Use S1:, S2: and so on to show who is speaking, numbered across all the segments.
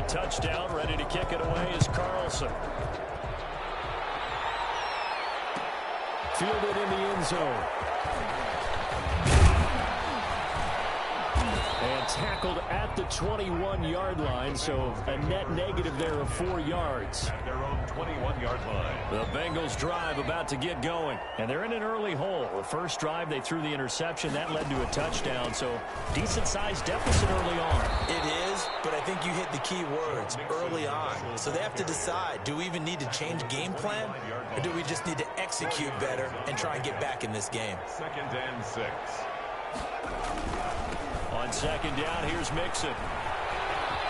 S1: touchdown. Ready to kick it away is Carlson. Fielded in the end zone. And tackled at the 21-yard line, so a net negative there of 4 yards.
S2: At their own 21-yard line.
S1: The Bengals drive about to get going, and they're in an early hole. The first drive, they threw the interception. That led to a touchdown, so decent-sized deficit early on.
S3: It is, but I think you hit the key words, early on. So they have to decide, do we even need to change game plan, or do we just need to execute better and try and get back in this game?
S2: 2nd and 6.
S1: On 2nd down, here's Mixon.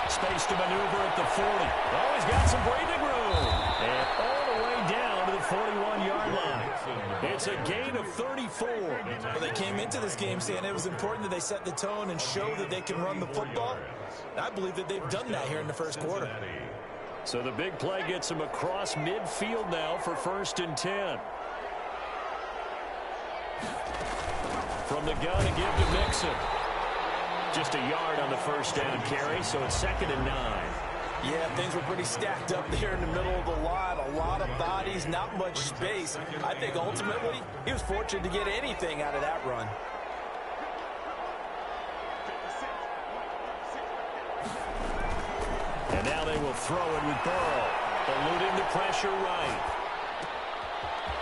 S1: Space to maneuver at the 40. Oh, he's got some breathing room. And all the way down to the 41-yard line. It's a gain of 34.
S3: Well, they came into this game saying it was important that they set the tone and show that they can run the football. I believe that they've done that here in the first quarter.
S1: So the big play gets him across midfield now for 1st and 10. From the gun to give to Mixon. Just a yard on the first down carry, so it's 2nd and 9.
S3: Yeah, things were pretty stacked up there in the middle of the line. A lot of bodies, not much space. I think ultimately he was fortunate to get anything out of that run.
S1: And now they will throw it with Burrow. Eluding the pressure right.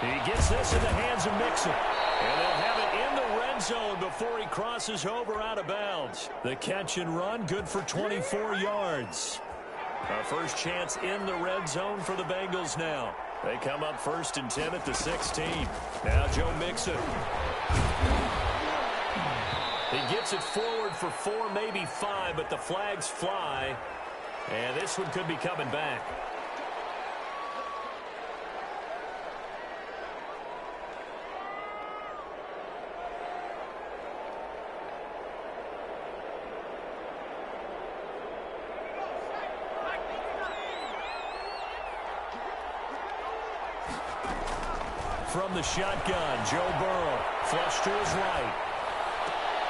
S1: He gets this in the hands of Mixon. And they'll have it in the red zone before he crosses over out of bounds. The catch and run, good for 24 yards. A first chance in the red zone for the Bengals now. They come up 1st and 10 at the 16. Now Joe Mixon. He gets it forward for 4, maybe 5, but the flags fly. And this one could be coming back. From the shotgun, Joe Burrow, flush to his right.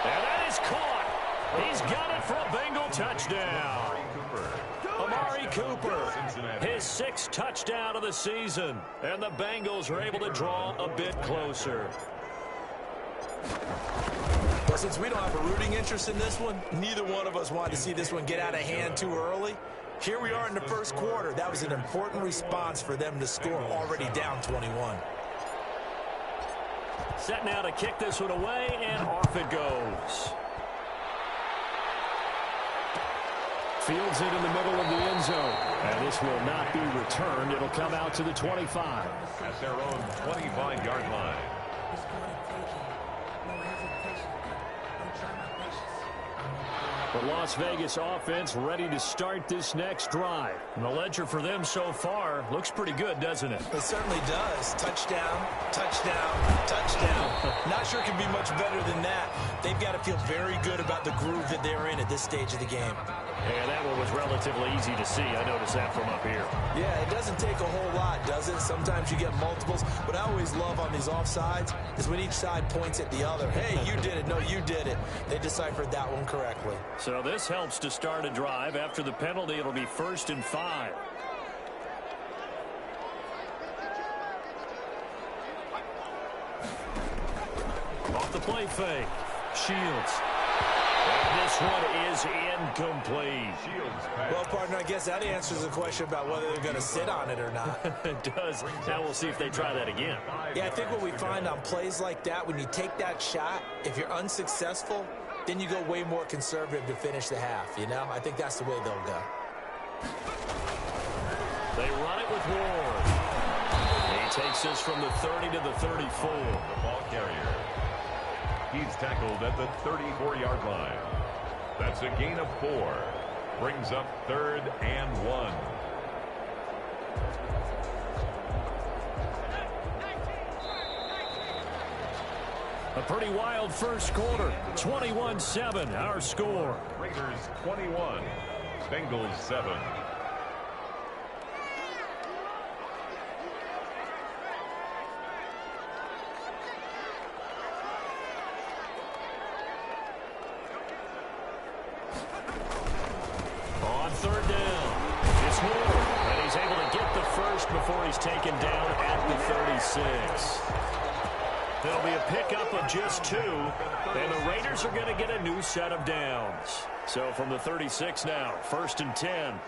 S1: And that is caught. He's got it for a Bengal touchdown. Amari Cooper, his 6th touchdown of the season. And the Bengals are able to draw a bit closer.
S3: Well, since we don't have a rooting interest in this one, neither one of us wanted to see this one get out of hand too early. Here we are in the first quarter. That was an important response for them to score, already down 21.
S1: Set now to kick this one away, and off it goes. Fields it in the middle of the end zone. And this will not be returned. It'll come out to the 25.
S2: At their own 25-yard line.
S1: The Las Vegas offense ready to start this next drive. And the ledger for them so far looks pretty good, doesn't it?
S3: It certainly does. Touchdown, touchdown, touchdown. Not sure it can be much better than that. They've got to feel very good about the groove that they're in at this stage of the game.
S1: And that one was relatively easy to see. I noticed that from up here.
S3: Yeah, it doesn't take a whole lot, does it? Sometimes you get multiples. What I always love on these offsides is when each side points at the other. Hey, you did it. No, you did it. They deciphered that one correctly.
S1: So this helps to start a drive. After the penalty, it'll be 1st and 5. Off the play fake. Shields. And this one is incomplete.
S3: Well, partner, I guess that answers the question about whether they're going to sit on it or not.
S1: It does. Now we'll see if they try that again.
S3: Yeah, I think what we find on plays like that, when you take that shot, if you're unsuccessful, then you go way more conservative to finish the half, you know? I think that's the way they'll go.
S1: They run it with Ward. He takes this from the 30 to the 34.
S2: The ball carrier. He's tackled at the 34-yard line. That's a gain of 4. Brings up 3rd and 1.
S1: A pretty wild first quarter. 21-7, our score.
S2: Raiders 21, Bengals 7.
S1: On 3rd down. score. And he's able to get the first before he's taken down at the 36. There'll be a pickup of just 2, and the Raiders are going to get a new set of downs. So from the 36 now, 1st and 10.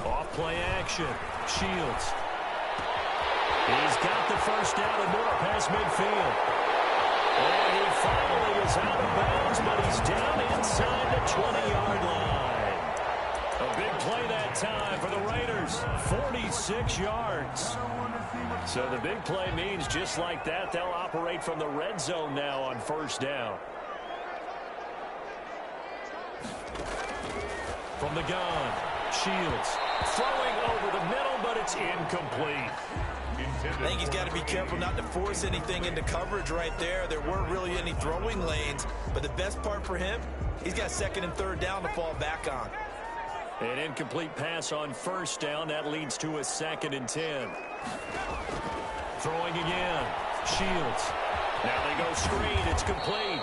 S1: Off-play action. Shields. He's got the first down and more past midfield. And he finally is out of bounds, but he's down inside the 20-yard line. A big play that time for the Raiders. 46 yards. So the big play means just like that, they'll operate from the red zone now on 1st down. From the gun, Shields throwing over the middle, but it's incomplete.
S3: I think he's got to be careful not to force anything into coverage right there. There weren't really any throwing lanes, but the best part for him, he's got 2nd and 3rd down to fall back on.
S1: An incomplete pass on 1st down. That leads to a 2nd and 10. Throwing again. Shields. Now they go screen. It's complete.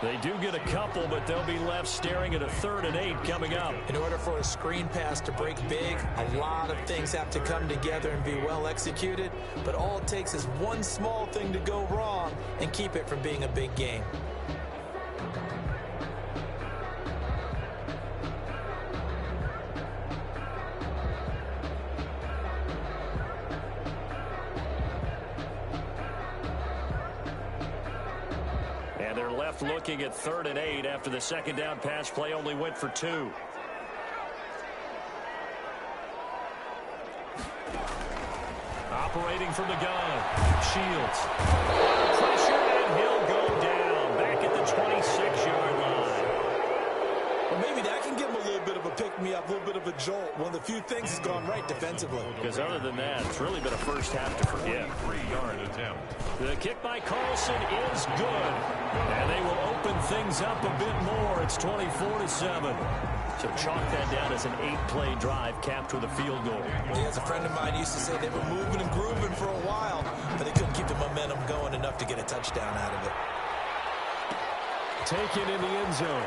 S1: They do get a couple, but they'll be left staring at a 3rd and 8 coming up.
S3: In order for a screen pass to break big, a lot of things have to come together and be well executed. But all it takes is one small thing to go wrong and keep it from being a big game.
S1: They're left looking at 3rd and 8 after the 2nd down pass play only went for 2. Operating from the gun. Shields. Pressure, and he'll go down. Back at the 26-yard line.
S3: Well, maybe that can give him a little bit of a pick-me-up, a little bit of a jolt. One of the few things has gone right defensively.
S1: Because other than that, it's really been a first half to forget.
S2: 43-yard attempt.
S1: The kick by Carlson is good. And they will open things up a bit more. It's 24-7. So chalk that down as an 8-play drive capped with a field goal.
S3: Yeah, as a friend of mine used to say, they were moving and grooving for a while, but they couldn't keep the momentum going enough to get a touchdown out of it.
S1: Taken in the end zone.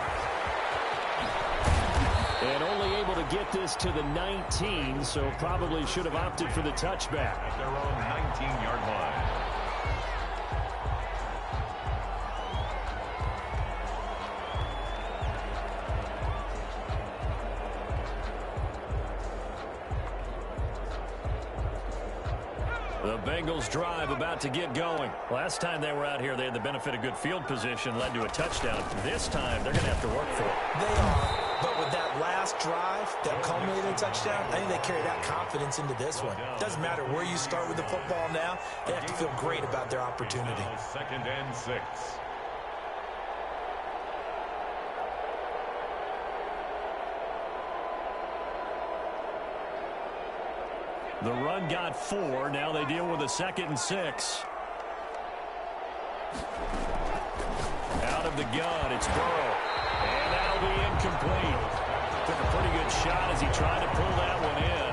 S1: And only able to get this to the 19, so probably should have opted for the touchback.
S2: At their own 19-yard line.
S1: The Bengals drive about to get going. Last time they were out here, they had the benefit of good field position, led to a touchdown. This time, they're going to have to work for it.
S3: They are. But with that last drive that culminated in a touchdown, I think they carry that confidence into this one. Doesn't matter where you start with the football now, they have to feel great about their opportunity.
S2: 2nd and 6.
S1: The run got 4. Now they deal with a 2nd and 6. Out of the gun, it's Burrow. And that'll be incomplete. Took a pretty good shot as he tried to pull that one in.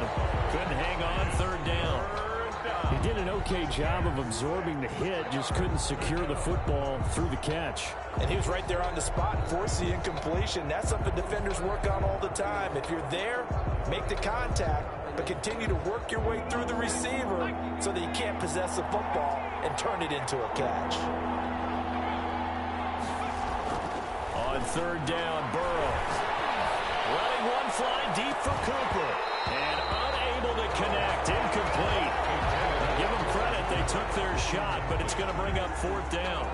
S1: Couldn't hang on, 3rd down. He did an okay job of absorbing the hit, just couldn't secure the football through the catch.
S3: And he was right there on the spot and forced the incompletion. That's something defenders work on all the time. If you're there, make the contact, but continue to work your way through the receiver so that you can't possess the football and turn it into a catch.
S1: On 3rd down, Burrow. Letting one fly deep for Cooper. And unable to connect. Incomplete. Give them credit. They took their shot, but it's going to bring up 4th down.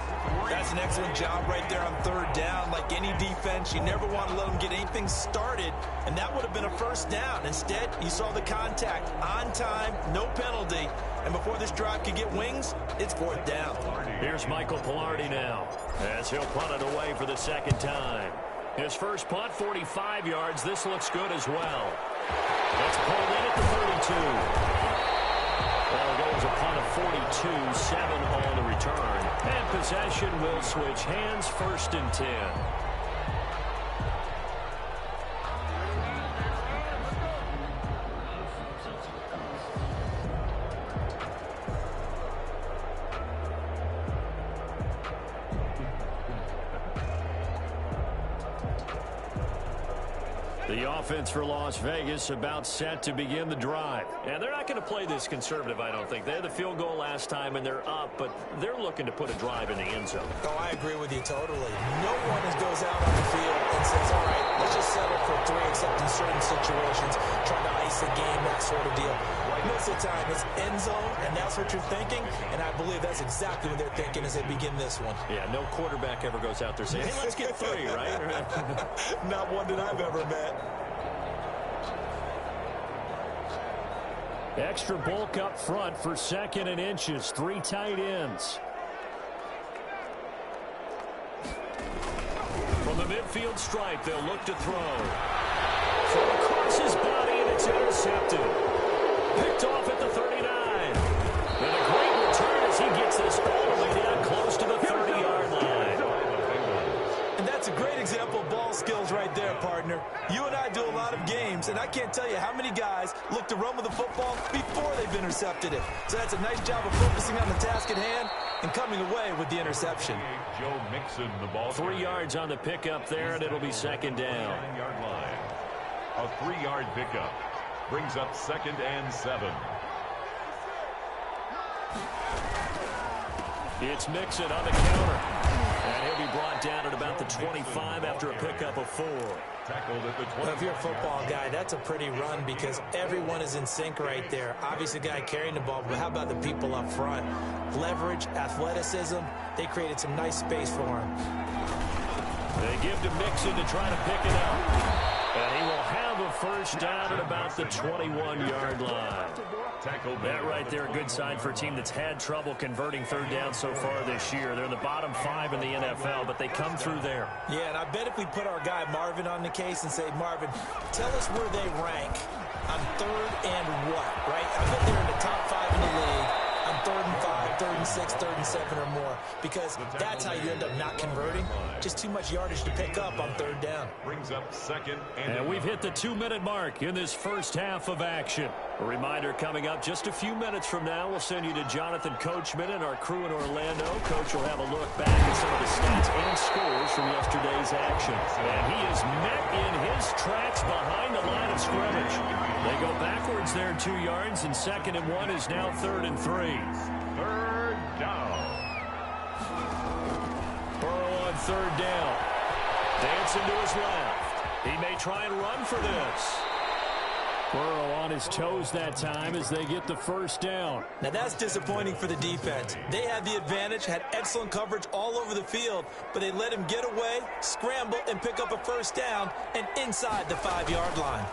S3: That's an excellent job right there on 3rd down. Like any defense, you never want to let them get anything started, and that would have been a 1st down. Instead, you saw the contact on time, no penalty, and before this drive could get wings, it's 4th down.
S1: Here's Michael Pilardi now, as he'll punt it away for the 2nd time. His first punt, 45 yards. This looks good as well. That's pulled in at the 32. Well, it goes a punt of 42, 7 on the return. And possession will switch hands, 1st and 10. The offense for Las Vegas about set to begin the drive.
S4: And they're not going to play this conservative, I don't think. They had the field goal last time, and they're up, but they're looking to put a drive in the end zone.
S3: Oh, I agree with you totally. No one goes out on the field and says, all right, let's just settle for 3, except in certain situations, trying to ice the game, that sort of deal. Most of the time, it's end zone, and that's what you're thinking, and I believe that's exactly what they're thinking as they begin this one.
S4: Yeah, no quarterback ever goes out there saying, hey, let's get 3, right?
S3: Not one that I've ever met.
S1: Extra bulk up front for 2nd and inches. 3 tight ends.
S4: From the midfield stripe, they'll look to throw. Throw across his body, and it's intercepted. Picked off at the 39. And a great return as he gets this all the way down close to the 30-yard line.
S3: And that's a great example of ball skills right there, partner. You and I do a lot of games, and I can't tell you how many guys look to run with the football before they've intercepted it. So that's a nice job of focusing on the task at hand and coming away with the interception.
S2: Joe Mixon, the ball.
S4: 3 yards on the pickup there, and it'll be 2nd down.
S2: 9-yard line. A 3-yard pickup brings up 2nd and 7.
S1: It's Mixon on the counter. And he'll be brought down at about the 25 after a pickup of 4.
S2: Tackled at the 20.
S3: Well, if you're a football guy, that's a pretty run because everyone is in sync right there. Obviously, the guy carrying the ball, but how about the people up front? Leverage, athleticism, they created some nice space for him.
S1: They give to Mixon to try to pick it up. And he will have a first down at about the 21-yard line. That right there, a good sign for a team that's had trouble converting 3rd down so far this year. They're in the bottom 5 in the NFL, but they come through there.
S3: Yeah, and I bet if we put our guy Marvin on the case and say, Marvin, tell us where they rank on 3rd and what, right? I bet they're in the top 5 in the league on 3rd and 5, 3rd and 6, 3rd and 7 or more, because that's how you end up not converting. Just too much yardage to pick up on 3rd down.
S2: Brings up 2nd
S1: and we've hit the 2-minute mark in this first half of action. A reminder coming up just a few minutes from now. We'll send you to Jonathan Coachman and our crew in Orlando. Coach will have a look back at some of the stats and scores from yesterday's action. And he is met in his tracks behind the line of scrimmage. They go backwards there 2 yards, and 2nd and 1 is now 3rd and 3.
S2: 3rd down.
S1: Burrow on 3rd down. Dancing to his left. He may try and run for this. Burrow on his toes that time as they get the first down.
S3: Now that's disappointing for the defense. They had the advantage, had excellent coverage all over the field, but they let him get away, scramble, and pick up a first down and inside the 5-yard line.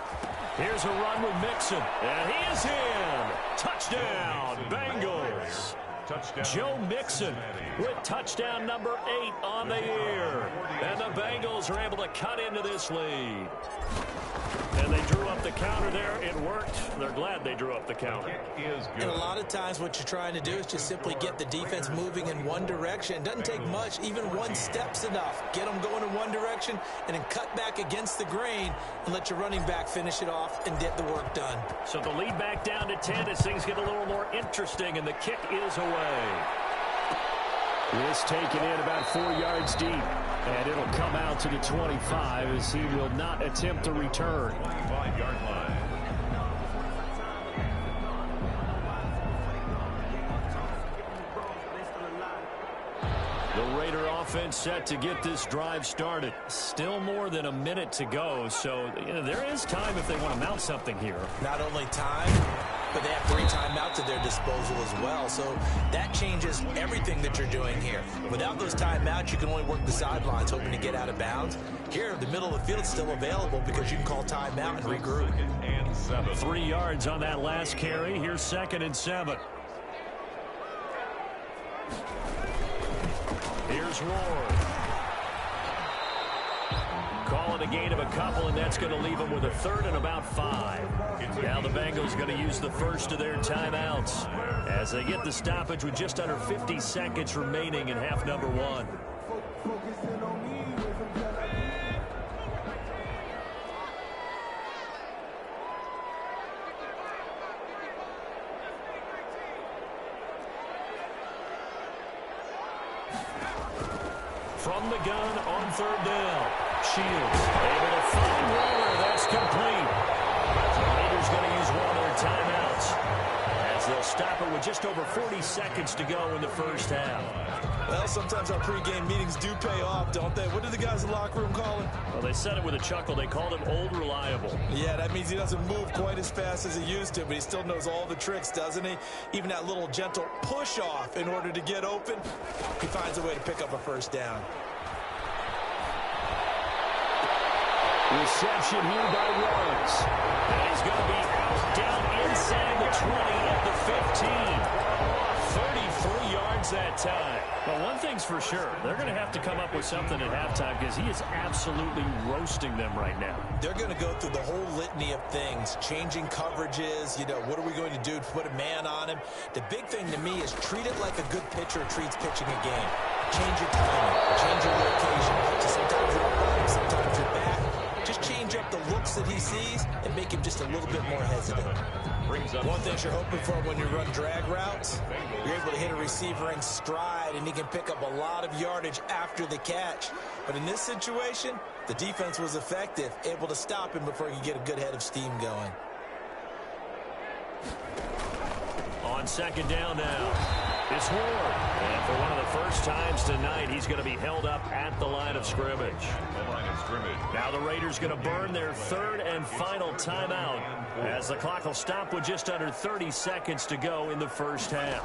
S1: Here's a run with Mixon, and he is in. Touchdown, Bengals.
S2: Touchdown.
S1: Joe Mixon with touchdown number 8 on the year. And the Bengals are able to cut into this lead. And they drew up the counter there. It worked. They're glad they drew up the counter.
S2: Is good.
S3: And a lot of times what you're trying to do is just simply get the defense moving in one direction. It doesn't take much. Even one step's enough. Get them going in one direction and then cut back against the grain and let your running back finish it off and get the work done.
S1: So the lead back down to 10 as things get a little more interesting, and the kick is away. This taken in about 4 yards deep, and it'll come out to the 25 as he will not attempt to return.
S2: 5-yard line.
S1: The Raider offense set to get this drive started. Still more than a minute to go, so there is time if they want to mount something here.
S3: Not only time, but they have 3 timeouts at their disposal as well. So that changes everything that you're doing here. Without those timeouts, you can only work the sidelines, hoping to get out of bounds. Here, the middle of the field is still available because you can call timeout and regroup.
S2: 2nd and 7.
S1: 3 yards on that last carry. Here's 2nd and 7. Here's Ward. Calling a gain of a couple, and that's going to leave them with a 3rd and about 5. Now the Bengals going to use the first of their timeouts as they get the stoppage with just under 50 seconds remaining in half number 1. From the gun on 3rd down. Shields able to find Waller. That's complete. The Raiders going to use one of their timeouts as they'll stop it with just over 40 seconds to go in the first half.
S3: Well, sometimes our pregame meetings do pay off, don't they? What do the guys in the locker room call him?
S1: Well, they said it with a chuckle. They called him Old Reliable.
S3: Yeah, that means he doesn't move quite as fast as he used to, but he still knows all the tricks, doesn't he? Even that little gentle push-off in order to get open, he finds a way to pick up a first down.
S1: Reception here by Ruggs. And he's going to be out down inside the 20 at the 15. 33 yards that time. Well, one thing's for sure. They're going to have to come up with something at halftime because he is absolutely roasting them right now.
S3: They're going to go through the whole litany of things, changing coverages, what are we going to do to put a man on him? The big thing to me is treat it like a good pitcher treats pitching a game. Change your timing, change your location. So sometimes you're up, sometimes you're back. Just change up the looks that he sees and make him just a little bit more hesitant. One thing you're hoping for when you run drag routes, you're able to hit a receiver in stride and he can pick up a lot of yardage after the catch. But in this situation, the defense was effective, able to stop him before he could get a good head of steam going.
S1: On second down now. It's Ward. And for one of the first times tonight, he's going to be held up at the line of scrimmage. Now the Raiders going to burn their third and final timeout as the clock will stop with just under 30 seconds to go in the first half.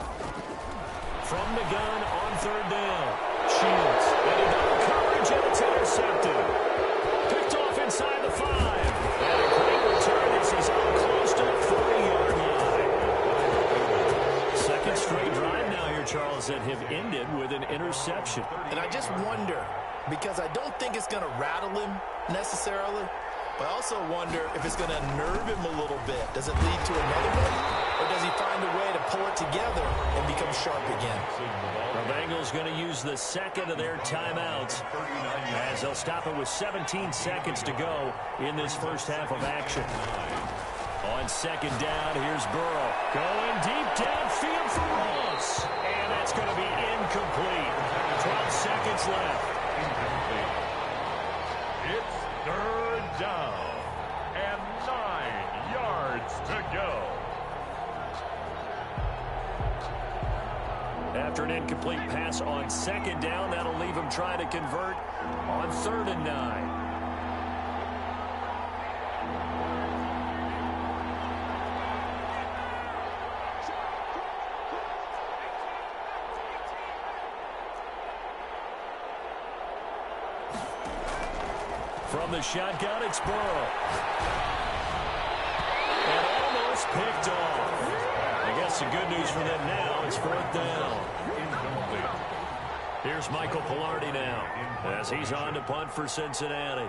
S1: From the gun on third down. Shields. And another coverage, and it's intercepted. Picked off inside the 5. And a great return as he's up close to the 40-yard line. Second straight drive now here, Charles, that have ended with an interception.
S5: And I just wonder, because I don't think it's going to rattle him necessarily, but I also wonder if it's going to nerve him a little bit. Does it lead to another one, or does he find a way to pull it together and become sharp again?
S1: The Bengals going to use the second of their timeouts as they'll stop it with 17 seconds to go in this first half of action. On second down, here's Burrow. Going deep downfield for Ross. And that's going to be incomplete. 12 seconds left.
S2: It's third down and 9 yards to go.
S1: After an incomplete pass on second down, that'll leave him trying to convert on third and 9. From the shotgun, it's Burrow. And almost picked off. I guess the good news for them now is fourth down. Here's Michael Pilardi now as he's on to punt for Cincinnati.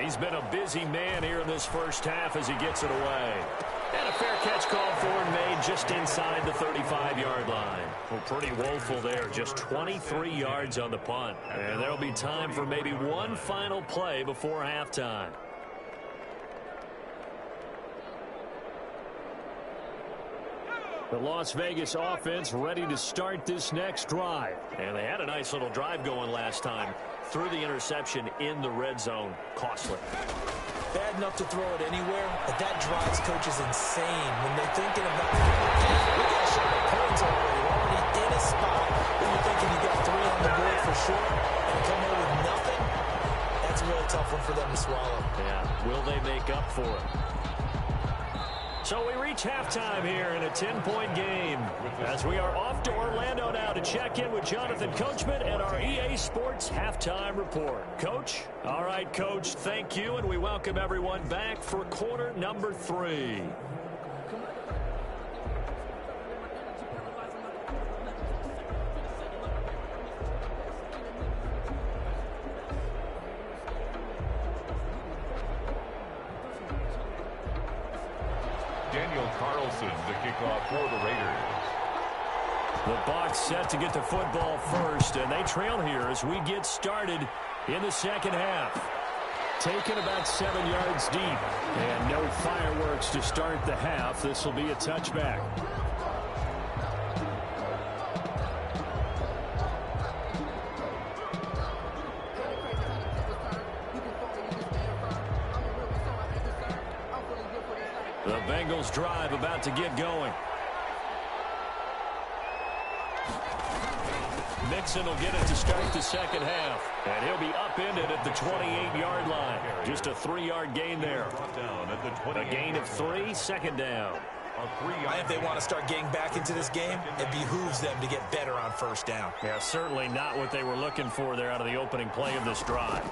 S1: He's been a busy man here in this first half as he gets it away. And a fair catch called for and made just inside the 35-yard line. Well, pretty woeful there. Just 23 yards on the punt. And there'll be time for maybe one final play before halftime. The Las Vegas offense ready to start this next drive. And they had a nice little drive going last time. Through the interception in the red zone. Costly.
S3: Bad enough to throw it anywhere, but that drives coaches insane when they're thinking about, we got to shot at points already. We're already in a spot where you're thinking you got 3 on the board for sure, and come in with nothing. That's a really tough one for them to swallow.
S1: Yeah, will they make up for it? So we reach halftime here in a 10-point game as we are off to Orlando now to check in with Jonathan Coachman and our EA Sports Halftime Report. Coach? All right, Coach, thank you, and we welcome everyone back for quarter number 3.
S2: Carlson to kick off for the Raiders.
S1: The Bucs set to get the football first, and they trail here as we get started in the second half. Taken about 7 yards deep. And no fireworks to start the half. This will be a touchback. The Bengals drive about to get going. Mixon will get it to start the second half. And he'll be upended at the 28-yard line. Just a 3-yard gain there. A gain of 3, second down.
S3: If they want to start getting back into this game, it behooves them to get better on first down.
S1: Yeah, certainly not what they were looking for there out of the opening play of this drive.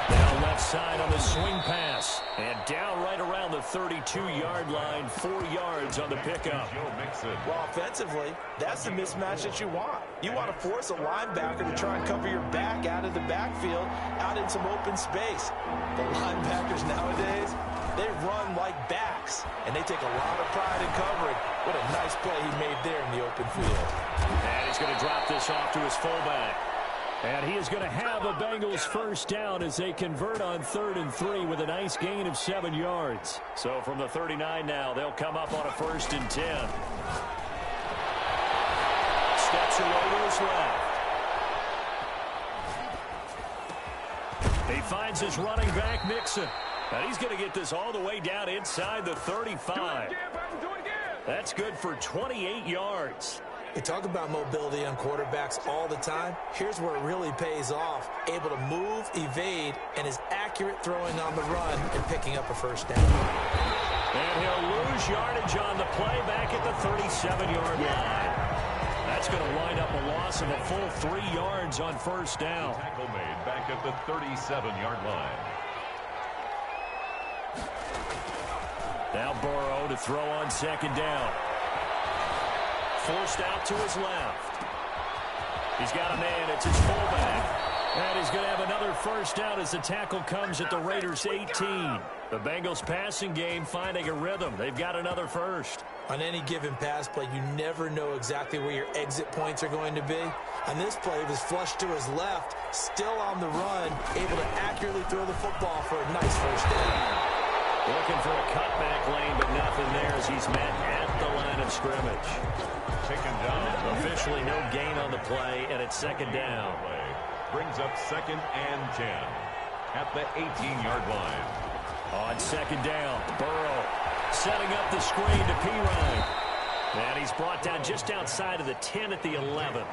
S1: Now left side on the swing pass. And down right around the 32-yard line, 4 yards on the pickup.
S3: Well, offensively, that's the mismatch that you want. You want to force a linebacker to try and cover your back out of the backfield, out in some open space. The linebackers nowadays, they run like backs, and they take a lot of pride in covering. What a nice play he made there in the open field.
S1: And he's going to drop this off to his fullback. And he is going to have a Bengals first down as they convert on 3rd and 3 with a nice gain of 7 yards. So from the 39 now, they'll come up on a 1st and 10. Steps away to his left. He finds his running back, Mixon. And he's going to get this all the way down inside the 35. That's good for 28 yards.
S3: We talk about mobility on quarterbacks all the time. Here's where it really pays off. Able to move, evade, and is accurate throwing on the run and picking up a first down.
S1: And he'll lose yardage on the play back at the 37-yard line. That's going to wind up a loss of a full 3 yards on first down.
S2: Tackle made back at the 37-yard line.
S1: Now Burrow to throw on second down. Forced out to his left. He's got a man. It's his fullback. And he's going to have another first down as the tackle comes at the Raiders' 18. The Bengals passing game finding a rhythm. They've got another first.
S3: On any given pass play, you never know exactly where your exit points are going to be. On this play, it was flushed to his left, still on the run, able to accurately throw the football for a nice first down.
S1: Looking for a cutback lane, but nothing there as he's met at the line of scrimmage.
S2: Taken down.
S1: Officially no gain on the play, and it's second down.
S2: Brings up 2nd and 10 at the 18-yard line.
S1: On second down, Burrow setting up the screen to Pirine. And he's brought down just outside of the 10 at the 11.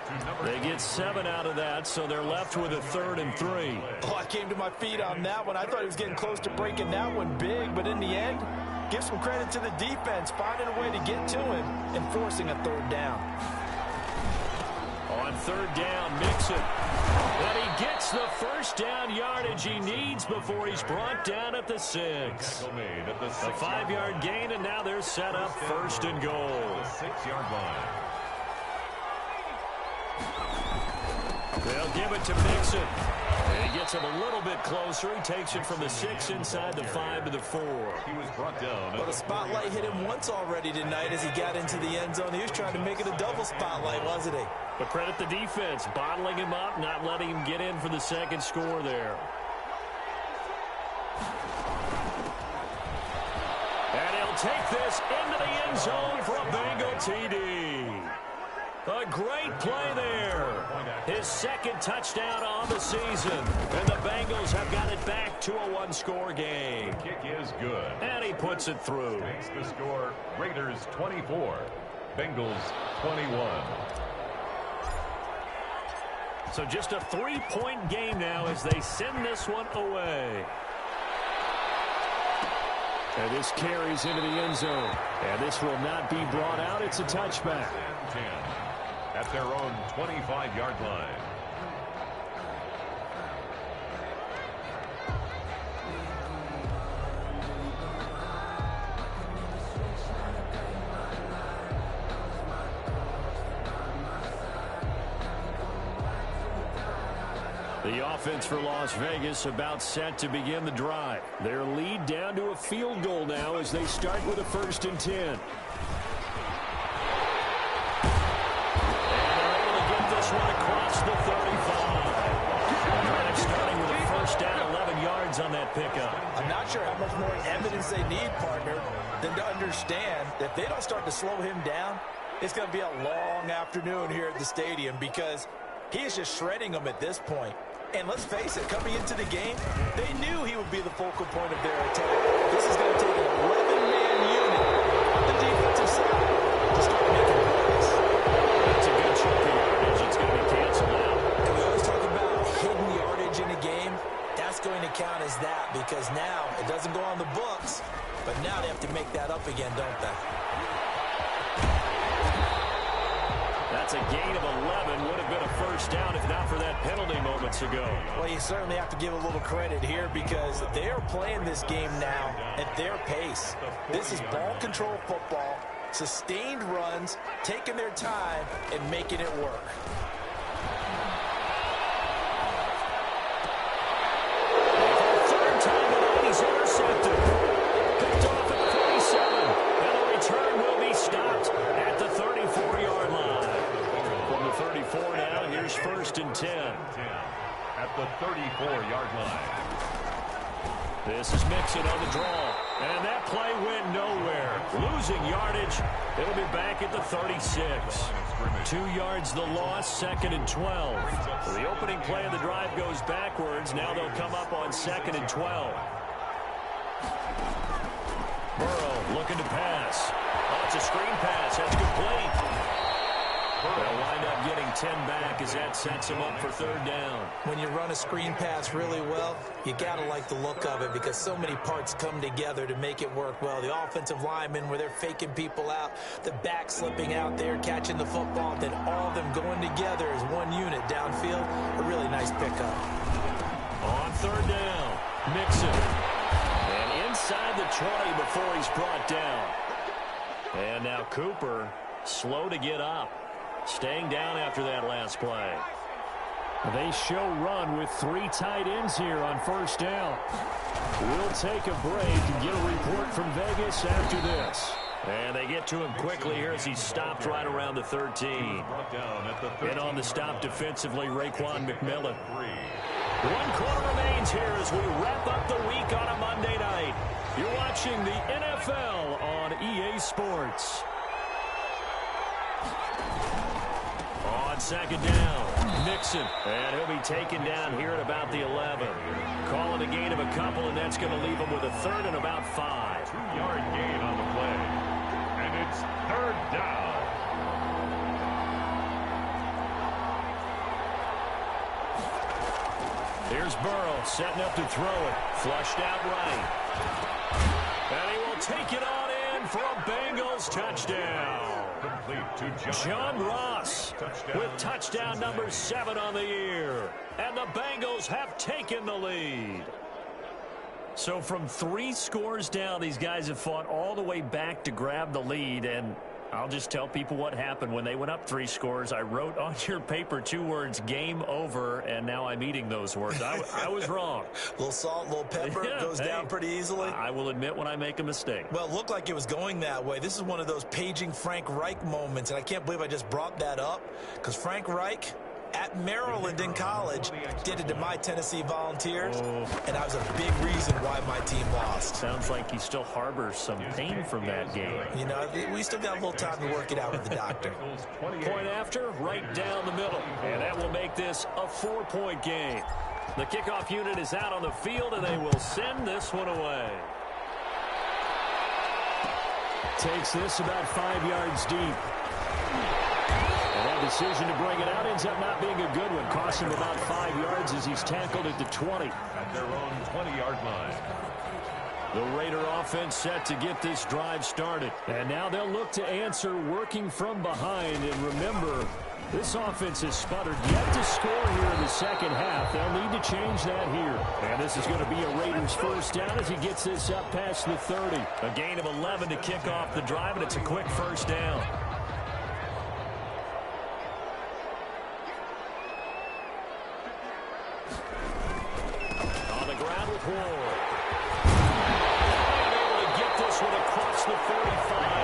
S1: They get 7 out of that, so they're left with a 3rd and 3.
S3: Oh, I came to my feet on that one. I thought he was getting close to breaking that one big, but in the end, give some credit to the defense, finding a way to get to him and forcing a 3rd down.
S1: On 3rd down, Mixon. And he gets the first down yardage he needs before he's brought down at the 6. A 5-yard gain, and now they're set up 1st and goal.
S2: The 6-yard line.
S1: They'll give it to Mixon. And he gets him a little bit closer. He takes it from the 6 inside the 5 to the 4.
S2: He was brought down.
S3: Well, the spotlight hit him once already tonight as he got into the end zone. He was trying to make it a double spotlight, wasn't he?
S1: But credit the defense, bottling him up, not letting him get in for the second score there. And he'll take this into the end zone for a Bengal TD. A great play there. His 2nd touchdown on the season. And the Bengals have got it back to a 1-score game.
S2: The kick is good.
S1: And he puts it through.
S2: Makes the score Raiders 24, Bengals 21.
S1: So just a 3-point game now as they send this one away. And this carries into the end zone. And this will not be brought out. It's a touchback.
S2: 10 at their own 25-yard line.
S1: The offense for Las Vegas about set to begin the drive. Their lead down to a field goal now as they start with a 1st and 10. And they're able to get this one across the 35. pickup.
S5: I'm not sure how much more evidence they need, partner, than to understand that if they don't start to slow him down, it's going to be a long afternoon here at the stadium because he is just shredding them at this point. And let's face it, coming into the game, they knew he would be the focal point of their attack. This is going to take an 11-man unit on the defensive side to start making plays.
S1: That's a good chunk of yardage. It's going to be canceled out.
S5: And we always talk about hidden yardage in a game. That's going to count as that because now it doesn't go on the books, but now they have to make that up again, don't they?
S1: That's a gain of 11. Would have been a first down if not for that penalty moments ago.
S5: Well, you certainly have to give a little credit here because they are playing this game now at their pace. This is ball control football, sustained runs, taking their time, and making it work.
S1: Third time tonight, he's intercepted. Picked off at the 47. And the return will be stopped at the 34-yard line. From the 34 now, here's 1st and 10.
S2: At the 34-yard line.
S1: This is Mixon on the draw. And that play went nowhere. Losing yardage. It'll be back at the 36. 2 yards the loss, 2nd and 12. The opening play of the drive goes backwards. Now they'll come up on 2nd and 12. Burrow looking to pass. Oh, it's a screen pass. That's complete. They'll wind up getting 10 back as that sets him up for 3rd down.
S5: When you run a screen pass really well, you got to like the look of it because so many parts come together to make it work well. The offensive linemen where they're faking people out, the back slipping out there, catching the football, then all of them going together as one unit downfield. A really nice pickup.
S1: On 3rd down, Mixon. And inside the 20 before he's brought down. And now Cooper, slow to get up. Staying down after that last play. They show run with 3 tight ends here on 1st down. We'll take a break and get a report from Vegas after this. And they get to him quickly here as he stopped right around the 13. And on the stop defensively, Raekwon McMillan. 1 quarter remains here as we wrap up the week on a Monday night. You're watching the NFL on EA Sports. On 2nd down, Mixon. And he'll be taken down here at about the 11. Calling a gain of a couple, and that's going to leave him with a 3rd and about 5.
S2: 2-yard gain on the play. And it's 3rd down.
S1: Here's Burrow setting up to throw it. Flushed out right. And he will take it on in for a Bengals touchdown.
S2: Complete to
S1: John Ross with touchdown number 7 on the year. And the Bengals have taken the lead. So from 3 scores down, these guys have fought all the way back to grab the lead. And I'll just tell people what happened when they went up 3 scores. I wrote on your paper 2 words, game over, and now I'm eating those words. I was wrong.
S5: A little salt, a little pepper,
S1: Yeah,
S5: goes down pretty easily.
S1: I will admit when I make a mistake.
S5: Well, it looked like it was going that way. This is one of those paging Frank Reich moments, and I can't believe I just brought that up because Frank Reich at Maryland in college did it to my Tennessee Volunteers, and that was a big reason why my team lost.
S1: Sounds like he still harbors some pain from that game.
S5: You know, we still got a little time to work it out with the doctor.
S1: Point after, right down the middle. And that will make this a 4-point game. The kickoff unit is out on the field, and they will send this one away. Takes this about 5 yards deep. And that decision to bring it out ends up not being a good one. Costs him about 5 yards as he's tackled at the 20.
S2: At their own 20-yard line.
S1: The Raider offense set to get this drive started. And now they'll look to answer working from behind. And remember, this offense has sputtered yet to score here in the second half. They'll need to change that here. And this is going to be a Raiders first down as he gets this up past the 30. A gain of 11 to kick off the drive, and it's a quick first down. On the ground with Ward. Able to get this one across the 45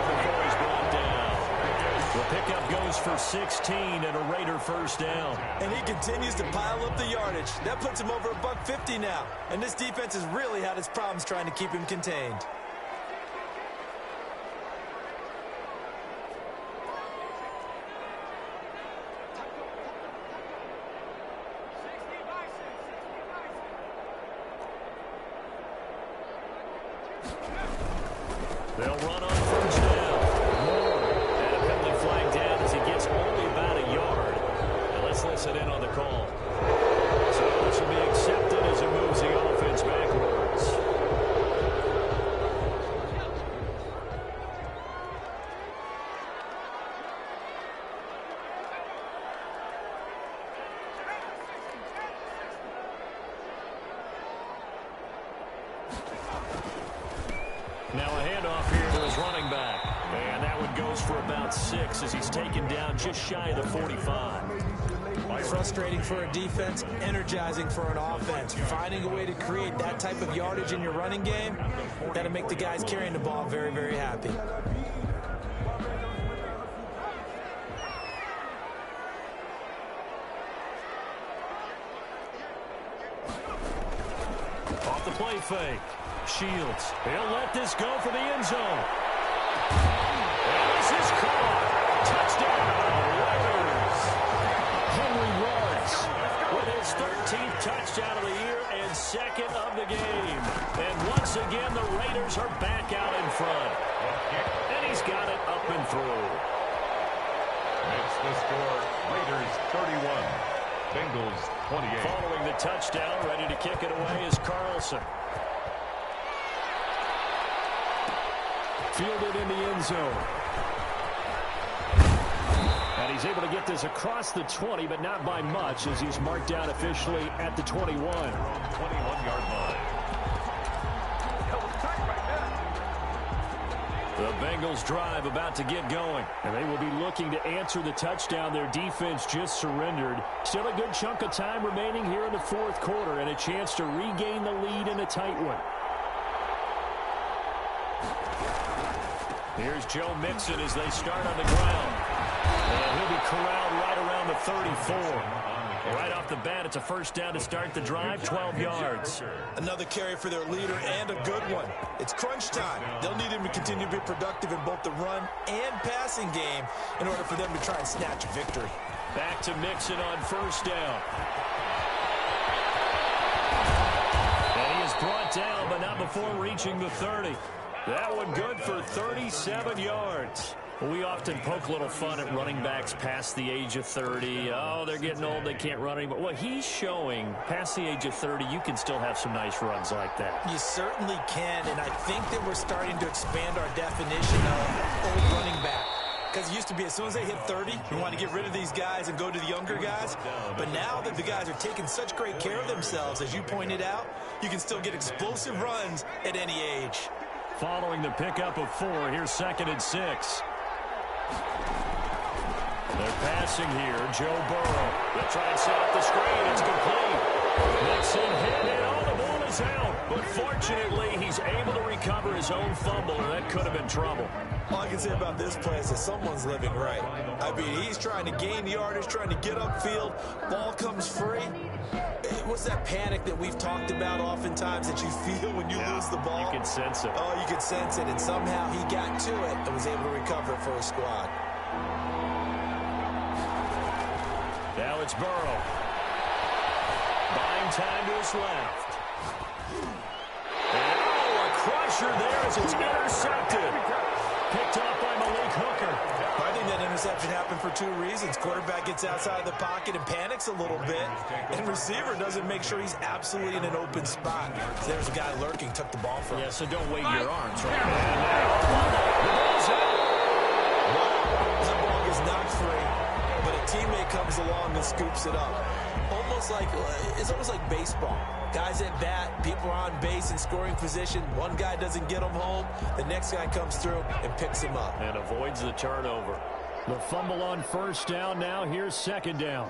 S1: before he's brought down. The pickup goes for 16 and a Raider first down.
S3: And he continues to pile up the yardage. That puts him over $150 now. And this defense has really had its problems trying to keep him contained.
S1: They'll run on first down. And a penalty flag down as he gets only about a yard. And let's listen in on the call. So this will be accepted as it moves the offense backwards. Now a handoff here to his running back. And that one goes for about 6 as he's taken down just shy of the 45.
S3: Frustrating for a defense, energizing for an offense. Finding a way to create that type of yardage in your running game, that'll make the guys carrying the ball very, very happy.
S1: Off the play fake. Shields. He'll let this go for the end zone. And this is caught. Touchdown, Raiders. Henry Ruggs with his 13th touchdown of the year and second of the game. And once again, the Raiders are back out in front. And he's got it up and through.
S2: Makes the score Raiders 31, Bengals 28.
S1: Following the touchdown, ready to kick it away is Carlson. Fielded in the end zone. And he's able to get this across the 20, but not by much, as he's marked down officially at the 21.
S2: 21-yard line.
S1: The Bengals drive about to get going, and they will be looking to answer the touchdown their defense just surrendered. Still a good chunk of time remaining here in the fourth quarter, and a chance to regain the lead in a tight one. Here's Joe Mixon as they start on the ground. And he'll be corralled right around the 34. Right off the bat, it's a first down to start the drive, 12 yards.
S3: Another carry for their leader and a good one. It's crunch time. They'll need him to continue to be productive in both the run and passing game in order for them to try and snatch a victory.
S1: Back to Mixon on first down. And he is brought down, but not before reaching the 30. That one good for 37 yards. We often poke a little fun at running backs past the age of 30. Oh, they're getting old, they can't run anymore. Well, he's showing past the age of 30, you can still have some nice runs like that.
S3: You certainly can, and I think that we're starting to expand our definition of old running back. Because it used to be as soon as they hit 30, we want to get rid of these guys and go to the younger guys. But now that the guys are taking such great care of themselves, as you pointed out, you can still get explosive runs at any age.
S1: Following the pickup of 4, here's 2nd and 6. They're passing here. Joe Burrow. They'll try and set up the screen. It's complete. Mixon hit it. Oh, the ball is out. But fortunately, he's able to recover his own fumble, and that could have been trouble.
S3: All I can say about this play is that someone's living right. I mean, he's trying to gain yardage, trying to get upfield. Ball comes free. What's that panic that we've talked about oftentimes that you feel when you lose the ball?
S1: You can sense it.
S3: Oh, you can sense it, and somehow he got to it and was able to recover it for his squad.
S1: Now it's Burrow. Buying time to his left. And a crusher there as it's intercepted. Picked off by Malik Hooker.
S3: I think that interception happened for 2 reasons. Quarterback gets outside of the pocket and panics a little bit, and receiver doesn't make sure he's absolutely in an open spot. So there's a guy lurking, took the ball from him.
S1: Yeah, so don't wave your arms, right? And now the ball's out.
S3: The ball gets knocked free, but a teammate comes along and scoops it up. It's almost like baseball. Guys at bat, people are on base in scoring position. One guy doesn't get them home. The next guy comes through and picks him up.
S1: And avoids the turnover. The fumble on first down. Now here's 2nd down.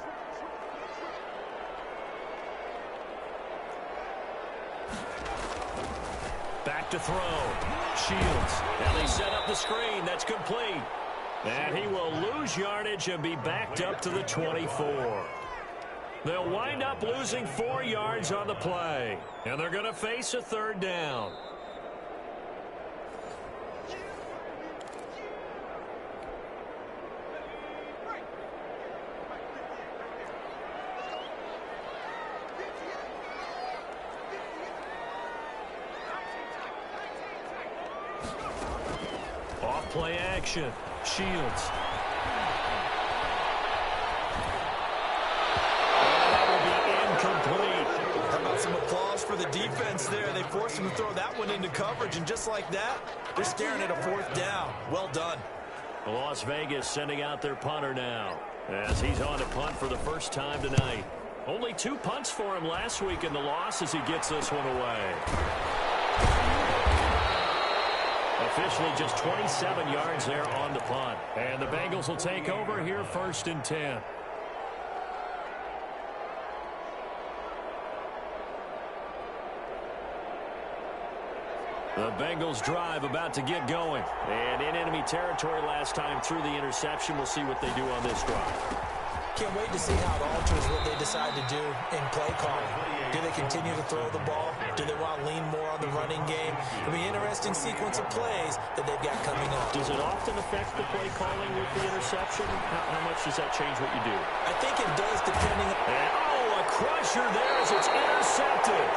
S1: Back to throw. Shields. Now they set up the screen. That's complete. And he will lose yardage and be backed up to the 24. They'll wind up losing 4 yards on the play. And they're going to face a third down. Off play action. Shields.
S5: How about some applause for the defense there? They forced him to throw that one into coverage, and just like that, they're staring at a 4th down. Well done.
S1: Las Vegas sending out their punter now as he's on to punt for the first time tonight. Only 2 punts for him last week in the loss as he gets this one away. Officially just 27 yards there on the punt. And the Bengals will take over here 1st and 10. The Bengals drive about to get going. And in enemy territory last time through the interception. We'll see what they do on this drive.
S5: Can't wait to see how it alters what they decide to do in play calling. Do they continue to throw the ball? Do they want to lean more on the running game? It'll be an interesting sequence of plays that they've got coming up.
S1: Does it often affect the play calling with the interception? How much does that change what you do?
S5: I think it does depending on...
S1: Oh, a crusher there as it's intercepted.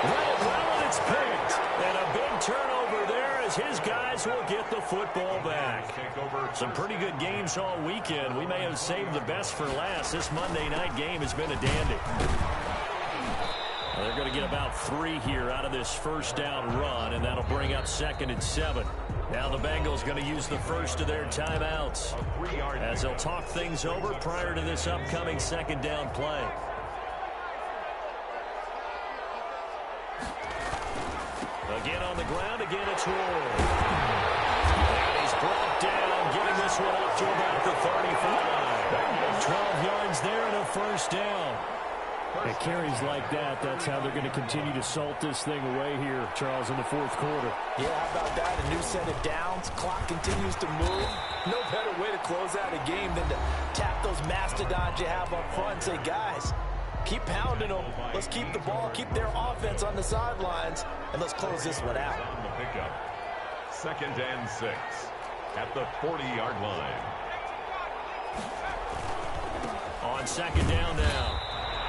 S1: Well, and it's picked. And a big turnover there as his guys will get the football back. Some pretty good games all weekend. We may have saved the best for last. This Monday night game has been a dandy. They're going to get about 3 here out of this first down run, and that'll bring up 2nd and 7. Now the Bengals going to use the first of their timeouts as they'll talk things over prior to this upcoming 2nd down play. Again on the ground, again it's Ward. And he's brought down, getting this one up to about the 35. 12 yards there and a first down. It carries like that. That's how they're going to continue to salt this thing away here, Charles, in the 4th quarter.
S5: Yeah, how about that? A new set of downs. Clock continues to move. No better way to close out a game than to tap those mastodons you have up front and say, guys, keep pounding them. Let's keep the ball, keep their offense on the sidelines, and let's close this one out.
S2: On the pickup. 2nd and 6 at the 40-yard line.
S1: On 2nd down now.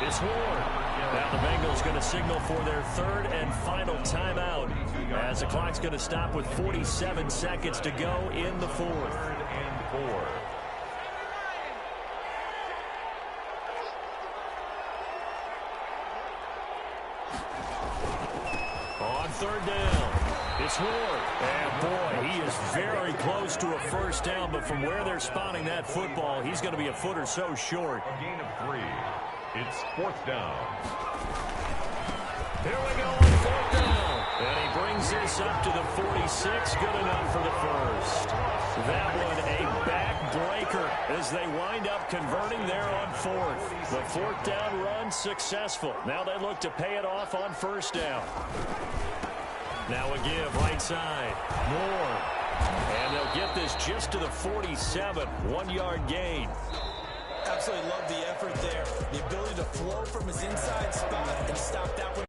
S1: It's Ward. Now the Bengals going to signal for their 3rd and final timeout as the clock's going to stop with 47 seconds to go in the 4th.
S2: 3rd and 4.
S1: On 3rd down, it's Ward. And boy, he is very close to a first down, but from where they're spotting that football, he's going to be a foot or so short.
S2: A gain of 3. It's 4th down.
S1: Here we go on 4th down. And he brings this up to the 46. Good enough for the first. That one a backbreaker as they wind up converting there on 4th. The 4th down run successful. Now they look to pay it off on 1st down. Now a give right side. Moore. And they'll get this just to the 47. 1-yard gain.
S5: Absolutely love the effort there. The ability to flow from his inside spot and stop that one.